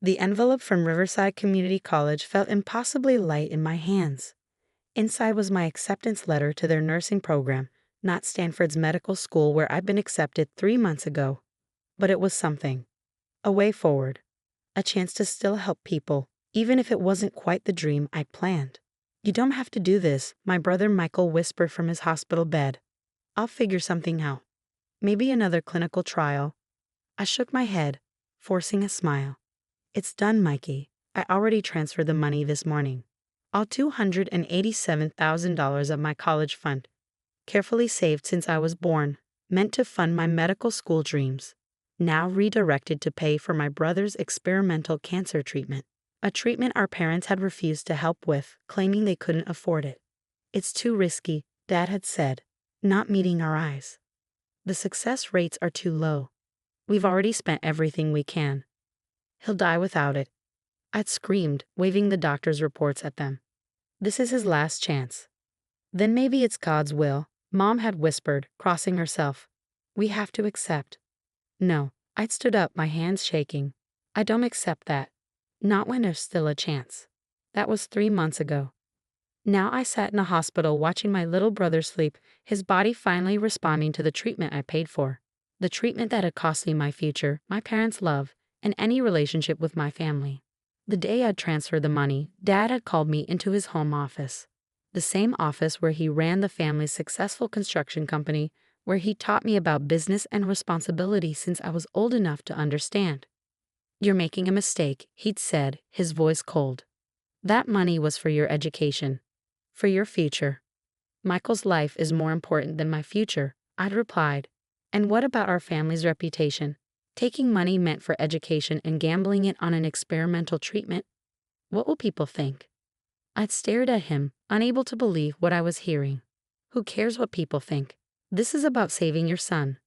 The envelope from Riverside Community College felt impossibly light in my hands. Inside was my acceptance letter to their nursing program, not Stanford's medical school where I'd been accepted 3 months ago. But it was something. A way forward. A chance to still help people, even if it wasn't quite the dream I'd planned. "You don't have to do this," my brother Michael whispered from his hospital bed. "I'll figure something out. Maybe another clinical trial." I shook my head, forcing a smile. "It's done, Mikey. I already transferred the money this morning. All $287,000 of my college fund, carefully saved since I was born, meant to fund my medical school dreams, now redirected to pay for my brother's experimental cancer treatment, a treatment our parents had refused to help with, claiming they couldn't afford it. "It's too risky," Dad had said, not meeting our eyes. "The success rates are too low. We've already spent everything we can. He'll die without it." I'd screamed, waving the doctor's reports at them. "This is his last chance." "Then maybe it's God's will," Mom had whispered, crossing herself. "We have to accept." "No," I'd stood up, my hands shaking. "I don't accept that. Not when there's still a chance." That was 3 months ago. Now I sat in a hospital watching my little brother sleep, his body finally responding to the treatment I paid for. The treatment that had cost me my future, my parents' love, and any relationship with my family. The day I'd transferred the money, Dad had called me into his home office. The same office where he ran the family's successful construction company, where he taught me about business and responsibility since I was old enough to understand. "You're making a mistake," he'd said, his voice cold. "That money was for your education. For your future." "Michael's life is more important than my future," I'd replied. "And what about our family's reputation? Taking money meant for education and gambling it on an experimental treatment? What will people think?" I'd stared at him, unable to believe what I was hearing. "Who cares what people think? This is about saving your son.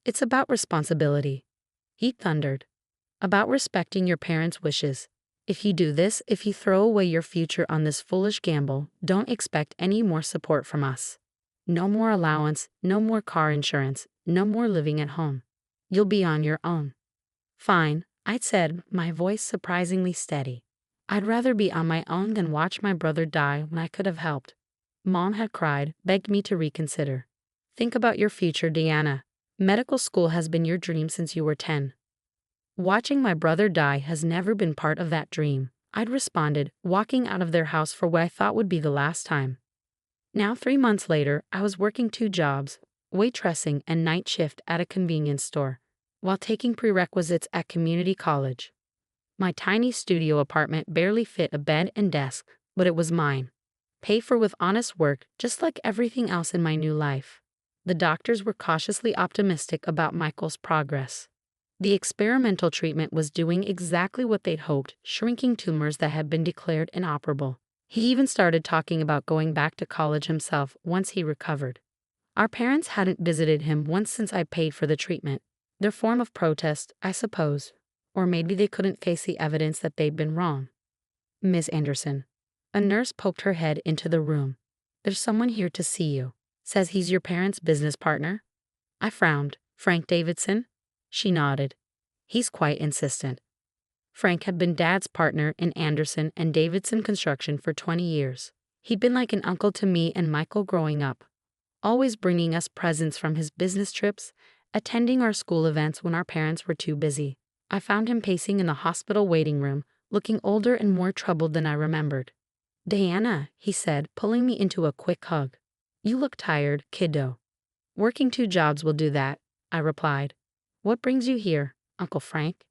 It's about responsibility," he thundered. "About respecting your parents' wishes. If you do this, if you throw away your future on this foolish gamble, don't expect any more support from us. No more allowance, no more car insurance, no more living at home. You'll be on your own." "Fine," I'd said, my voice surprisingly steady. "I'd rather be on my own than watch my brother die when I could have helped." Mom had cried, begged me to reconsider. "Think about your future, Deanna. Medical school has been your dream since you were 10. Watching my brother die has never been part of that dream," I'd responded, walking out of their house for what I thought would be the last time. Now 3 months later, I was working 2 jobs, waitressing and night shift at a convenience store, while taking prerequisites at community college. My tiny studio apartment barely fit a bed and desk, but it was mine. Paid for with honest work, just like everything else in my new life. The doctors were cautiously optimistic about Michael's progress. The experimental treatment was doing exactly what they'd hoped, shrinking tumors that had been declared inoperable. He even started talking about going back to college himself once he recovered. Our parents hadn't visited him once since I paid for the treatment. Their form of protest, I suppose. Or maybe they couldn't face the evidence that they'd been wrong. "Miss Anderson." A nurse poked her head into the room. "There's someone here to see you. Says he's your parents' business partner." I frowned. "Frank Davidson?" She nodded. "He's quite insistent." Frank had been Dad's partner in Anderson and Davidson Construction for 20 years. He'd been like an uncle to me and Michael growing up, always bringing us presents from his business trips, attending our school events when our parents were too busy. I found him pacing in the hospital waiting room, looking older and more troubled than I remembered. "Diana," he said, pulling me into a quick hug. "You look tired, kiddo." "Working 2 jobs will do that," I replied. "What brings you here, Uncle Frank?"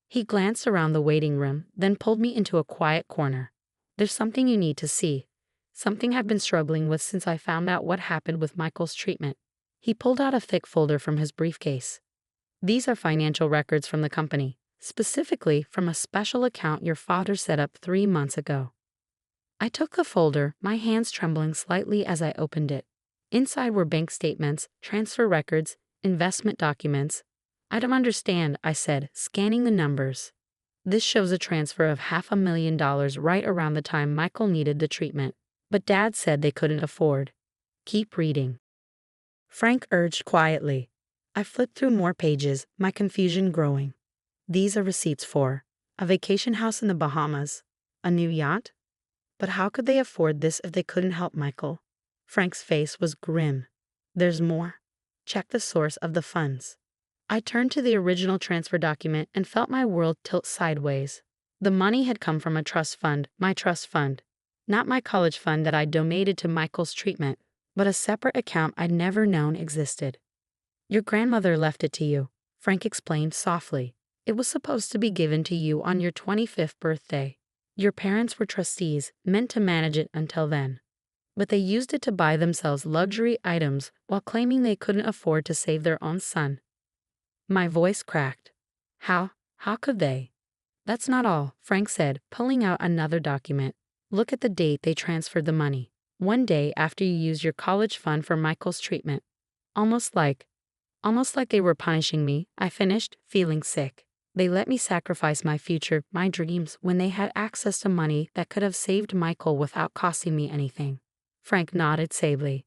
He glanced around the waiting room, then pulled me into a quiet corner. "There's something you need to see. Something I've been struggling with since I found out what happened with Michael's treatment." He pulled out a thick folder from his briefcase. "These are financial records from the company, specifically from a special account your father set up 3 months ago." I took the folder, my hands trembling slightly as I opened it. Inside were bank statements, transfer records, investment documents. "I don't understand," I said, scanning the numbers. "This shows a transfer of $500,000 right around the time Michael needed the treatment. But Dad said they couldn't afford." "Keep reading," Frank urged quietly. I flipped through more pages, my confusion growing. "These are receipts for A vacation house in the Bahamas? A new yacht? But how could they afford this if they couldn't help Michael? Frank's face was grim. There's more. Check the source of the funds. I turned to the original transfer document and felt my world tilt sideways. The money had come from a trust fund, my trust fund. Not my college fund that I donated to Michael's treatment, but a separate account I'd never known existed. Your grandmother left it to you, Frank explained softly. It was supposed to be given to you on your 25th birthday. Your parents were trustees, meant to manage it until then. But they used it to buy themselves luxury items while claiming they couldn't afford to save their own son. My voice cracked. How could they? That's not all, Frank said, pulling out another document. Look at the date they transferred the money. One day after you used your college fund for Michael's treatment. Almost like they were punishing me, I finished, feeling sick. They let me sacrifice my future, my dreams, when they had access to money that could have saved Michael without costing me anything. Frank nodded sagely.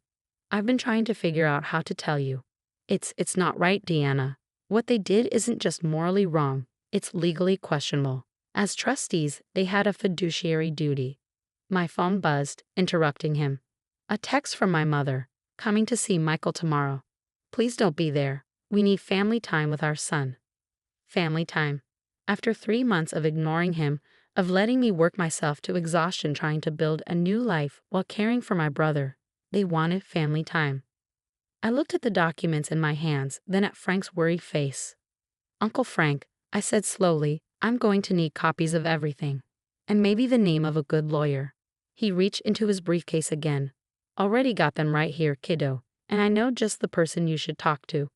I've been trying to figure out how to tell you. It's not right, Deanna. What they did isn't just morally wrong, it's legally questionable. As trustees, they had a fiduciary duty. My phone buzzed, interrupting him. A text from my mother. Coming to see Michael tomorrow. Please don't be there. We need family time with our son. Family time. After 3 months of ignoring him, of letting me work myself to exhaustion trying to build a new life while caring for my brother, they wanted family time. I looked at the documents in my hands, then at Frank's worried face. Uncle Frank, I said slowly, I'm going to need copies of everything. And maybe the name of a good lawyer. He reached into his briefcase again. Already got them right here, kiddo, and I know just the person you should talk to.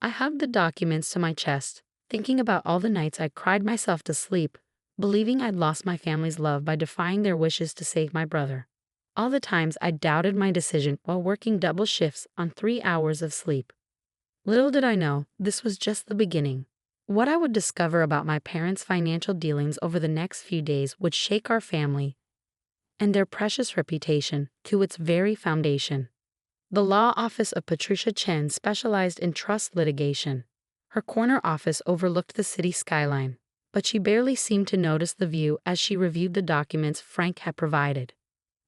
I hugged the documents to my chest, thinking about all the nights I cried myself to sleep, believing I'd lost my family's love by defying their wishes to save my brother. All the times I doubted my decision while working double shifts on 3 hours of sleep. Little did I know, this was just the beginning. What I would discover about my parents' financial dealings over the next few days would shake our family and their precious reputation to its very foundation. The law office of Patricia Chen specialized in trust litigation. Her corner office overlooked the city skyline, but she barely seemed to notice the view as she reviewed the documents Frank had provided.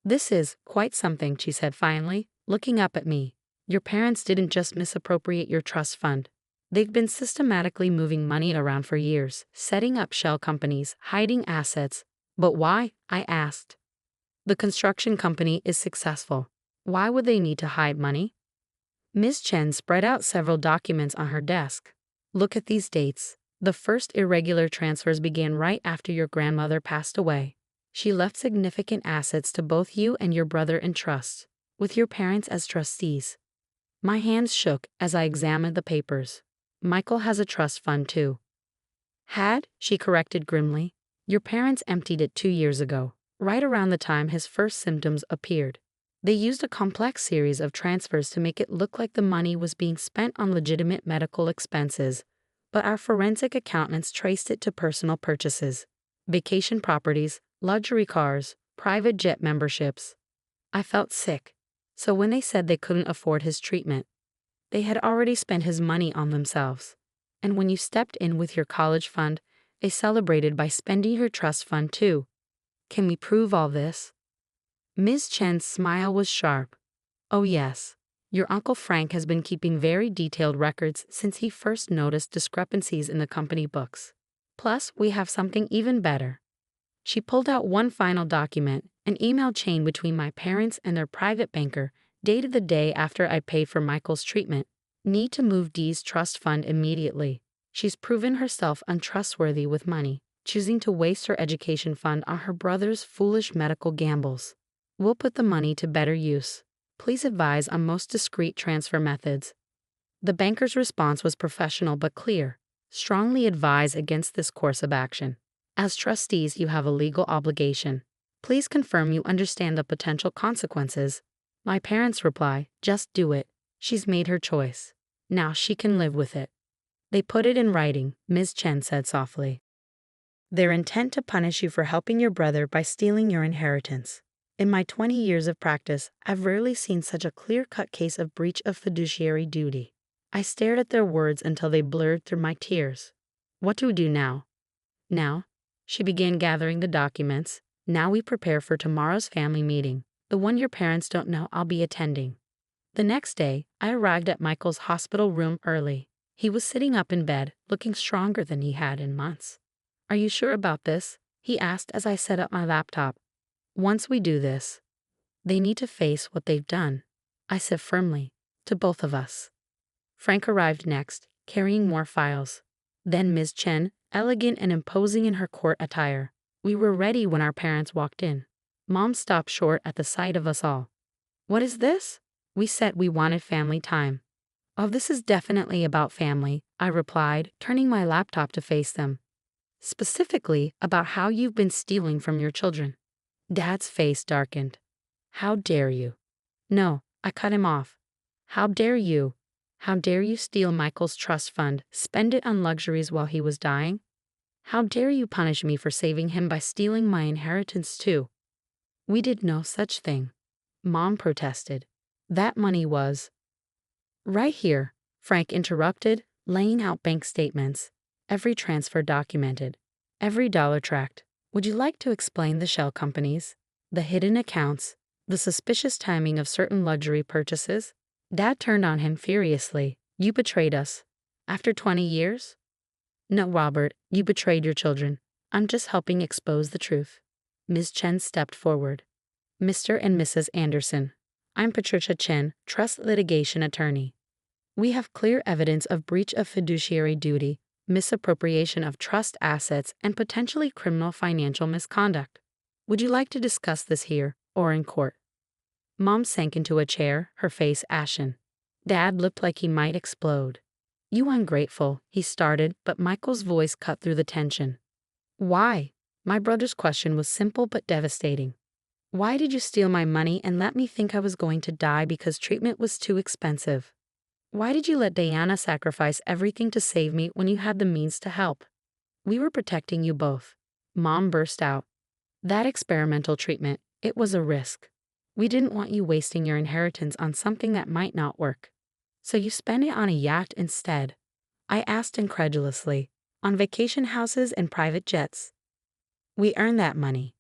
This is quite something, she said finally, looking up at me. Your parents didn't just misappropriate your trust fund. They've been systematically moving money around for years, setting up shell companies, hiding assets. But why? I asked. The construction company is successful. Why would they need to hide money? Ms. Chen spread out several documents on her desk. Look at these dates. The first irregular transfers began right after your grandmother passed away. She left significant assets to both you and your brother in trust, with your parents as trustees. My hands shook as I examined the papers. Michael has a trust fund too. Had, she corrected grimly. Your parents emptied it 2 years ago, right around the time his first symptoms appeared. They used a complex series of transfers to make it look like the money was being spent on legitimate medical expenses, but our forensic accountants traced it to personal purchases, vacation properties, luxury cars, private jet memberships. I felt sick. So when they said they couldn't afford his treatment, they had already spent his money on themselves. And when you stepped in with your college fund, they celebrated by spending your trust fund too. Can we prove all this? Ms. Chen's smile was sharp. Oh yes, your Uncle Frank has been keeping very detailed records since he first noticed discrepancies in the company books. Plus, we have something even better. She pulled out one final document, an email chain between my parents and their private banker, dated the day after I paid for Michael's treatment. Need to move Dee's trust fund immediately. She's proven herself untrustworthy with money, choosing to waste her education fund on her brother's foolish medical gambles. We'll put the money to better use. Please advise on most discreet transfer methods. The banker's response was professional but clear. Strongly advise against this course of action. As trustees, you have a legal obligation. Please confirm you understand the potential consequences. My parents' reply, just do it. She's made her choice. Now she can live with it. They put it in writing, Ms. Chen said softly. Their intent to punish you for helping your brother by stealing your inheritance. In my 20 years of practice, I've rarely seen such a clear-cut case of breach of fiduciary duty. I stared at their words until they blurred through my tears. What do we do now? Now? She began gathering the documents. Now we prepare for tomorrow's family meeting, the one your parents don't know I'll be attending. The next day, I arrived at Michael's hospital room early. He was sitting up in bed, looking stronger than he had in months. "Are you sure about this?" he asked as I set up my laptop. "Once we do this, they need to face what they've done," I said firmly, "to both of us." Frank arrived next, carrying more files. Then Ms. Chen, elegant and imposing in her court attire. We were ready when our parents walked in. Mom stopped short at the sight of us all. "What is this?" We said we wanted family time. "Oh, this is definitely about family," I replied, turning my laptop to face them. "Specifically about how you've been stealing from your children." Dad's face darkened. "How dare you?" "No," I cut him off. "How dare you? How dare you steal Michael's trust fund, spend it on luxuries while he was dying? How dare you punish me for saving him by stealing my inheritance too?" "We did no such thing," Mom protested. "That money was—" "Right here," Frank interrupted, laying out bank statements, every transfer documented, every dollar tracked. "Would you like to explain the shell companies, the hidden accounts, the suspicious timing of certain luxury purchases?" Dad turned on him furiously. "You betrayed us. After 20 years? No, Robert, you betrayed your children. I'm just helping expose the truth." Ms. Chen stepped forward. "Mr. and Mrs. Anderson, I'm Patricia Chen, trust litigation attorney. We have clear evidence of breach of fiduciary duty, misappropriation of trust assets, and potentially criminal financial misconduct. Would you like to discuss this here or in court?" Mom sank into a chair, her face ashen. Dad looked like he might explode. "You ungrateful," he started, but Michael's voice cut through the tension. "Why?" My brother's question was simple but devastating. "Why did you steal my money and let me think I was going to die because treatment was too expensive? Why did you let Diana sacrifice everything to save me when you had the means to help? We were protecting you both." Mom burst out. "That experimental treatment, it was a risk. We didn't want you wasting your inheritance on something that might not work. So you spend it on a yacht instead?" I asked incredulously. "On vacation houses and private jets?" "We earned that money,"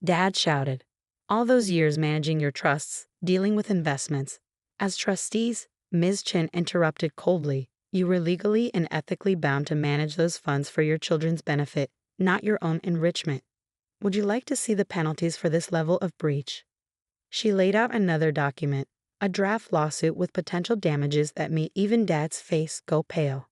Dad shouted. "All those years managing your trusts, dealing with investments. As trustees," Ms. Chen interrupted coldly, "you were legally and ethically bound to manage those funds for your children's benefit, not your own enrichment. Would you like to see the penalties for this level of breach?" She laid out another document, a draft lawsuit with potential damages that made even Dad's face go pale.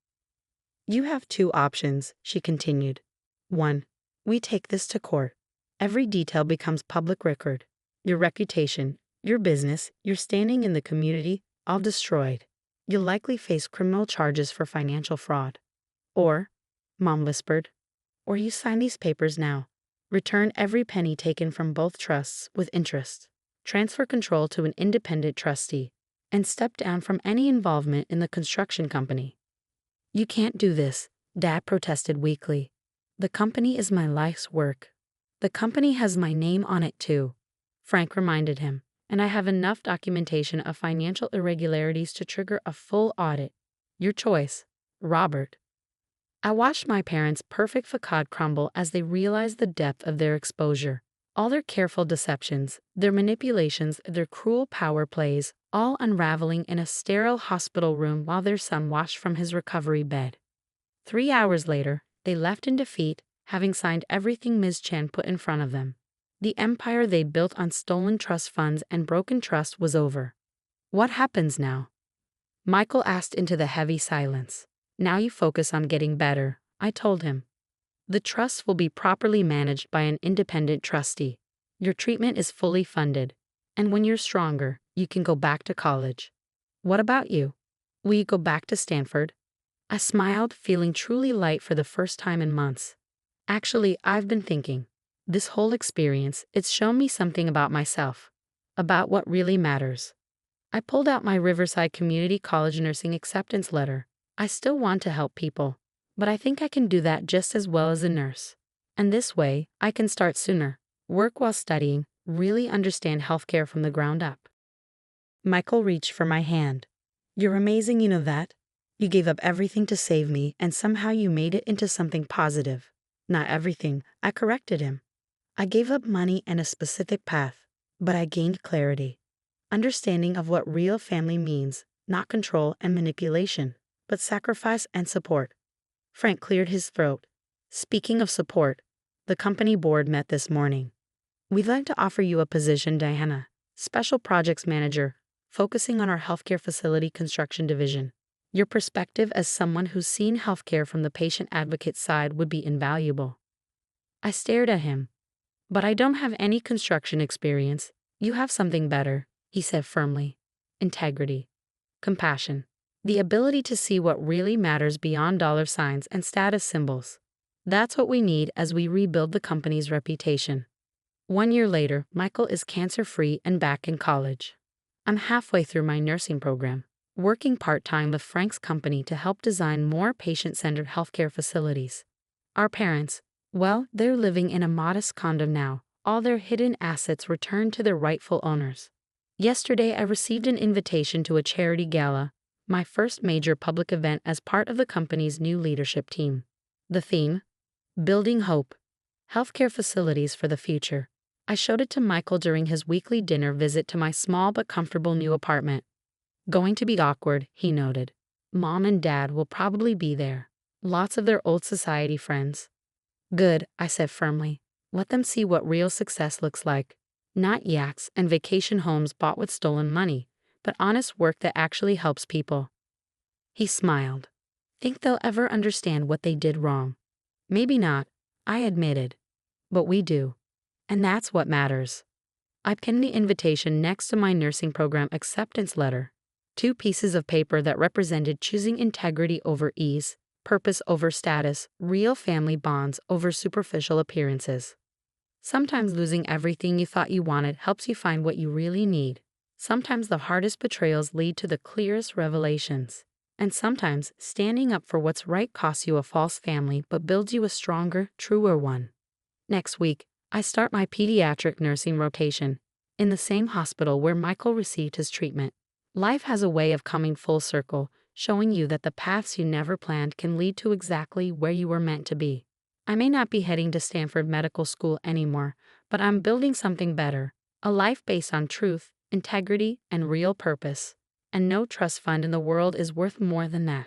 "You have two options," she continued. "One, we take this to court. Every detail becomes public record. Your reputation, your business, your standing in the community, all destroyed. You'll likely face criminal charges for financial fraud. Or," Mom whispered, "or you sign these papers now. Return every penny taken from both trusts with interest. Transfer control to an independent trustee, and step down from any involvement in the construction company." "You can't do this," Dad protested weakly. "The company is my life's work." "The company has my name on it too," Frank reminded him, "and I have enough documentation of financial irregularities to trigger a full audit. Your choice, Robert." I watched my parents' perfect facade crumble as they realized the depth of their exposure. All their careful deceptions, their manipulations, their cruel power plays, all unraveling in a sterile hospital room while their son watched from his recovery bed. 3 hours later, they left in defeat, having signed everything Ms. Chen put in front of them. The empire they built on stolen trust funds and broken trust was over. "What happens now?" Michael asked into the heavy silence. "Now you focus on getting better," I told him. "The trust will be properly managed by an independent trustee. Your treatment is fully funded. And when you're stronger, you can go back to college. What about you? Will you go back to Stanford?" I smiled, feeling truly light for the first time in months. "Actually, I've been thinking. This whole experience, it's shown me something about myself. About what really matters." I pulled out my Riverside Community College nursing acceptance letter. I still want to help people, but I think I can do that just as well as a nurse. And this way, I can start sooner, work while studying, really understand healthcare from the ground up. Michael reached for my hand. "You're amazing, you know that? You gave up everything to save me, and somehow you made it into something positive. Not everything, I corrected him. I gave up money and a specific path, but I gained clarity. Understanding of what real family means, not control and manipulation, but sacrifice and support. Frank cleared his throat. Speaking of support, the company board met this morning. We'd like to offer you a position, Diana, Special Projects Manager, focusing on our healthcare facility construction division. Your perspective as someone who's seen healthcare from the patient advocate side would be invaluable. I stared at him. But I don't have any construction experience. You have something better, he said firmly. Integrity. Compassion. The ability to see what really matters beyond dollar signs and status symbols. That's what we need as we rebuild the company's reputation. 1 year later, Michael is cancer-free and back in college. I'm halfway through my nursing program, working part-time with Frank's company to help design more patient-centered healthcare facilities. Our parents, well, they're living in a modest condo now, all their hidden assets returned to their rightful owners. Yesterday, I received an invitation to a charity gala, my first major public event as part of the company's new leadership team. The theme? Building Hope. Healthcare facilities for the future. I showed it to Michael during his weekly dinner visit to my small but comfortable new apartment. Going to be awkward, he noted. Mom and Dad will probably be there. Lots of their old society friends. Good, I said firmly. Let them see what real success looks like. Not yachts and vacation homes bought with stolen money, but honest work that actually helps people. He smiled. Think they'll ever understand what they did wrong? Maybe not, I admitted. But we do. And that's what matters. I pinned the invitation next to my nursing program acceptance letter. 2 pieces of paper that represented choosing integrity over ease, purpose over status, real family bonds over superficial appearances. Sometimes losing everything you thought you wanted helps you find what you really need. Sometimes the hardest betrayals lead to the clearest revelations. And sometimes standing up for what's right costs you a false family but builds you a stronger, truer one. Next week, I start my pediatric nursing rotation in the same hospital where Michael received his treatment. Life has a way of coming full circle, showing you that the paths you never planned can lead to exactly where you were meant to be. I may not be heading to Stanford Medical School anymore, but I'm building something better, a life based on truth, integrity, and real purpose. And no trust fund in the world is worth more than that.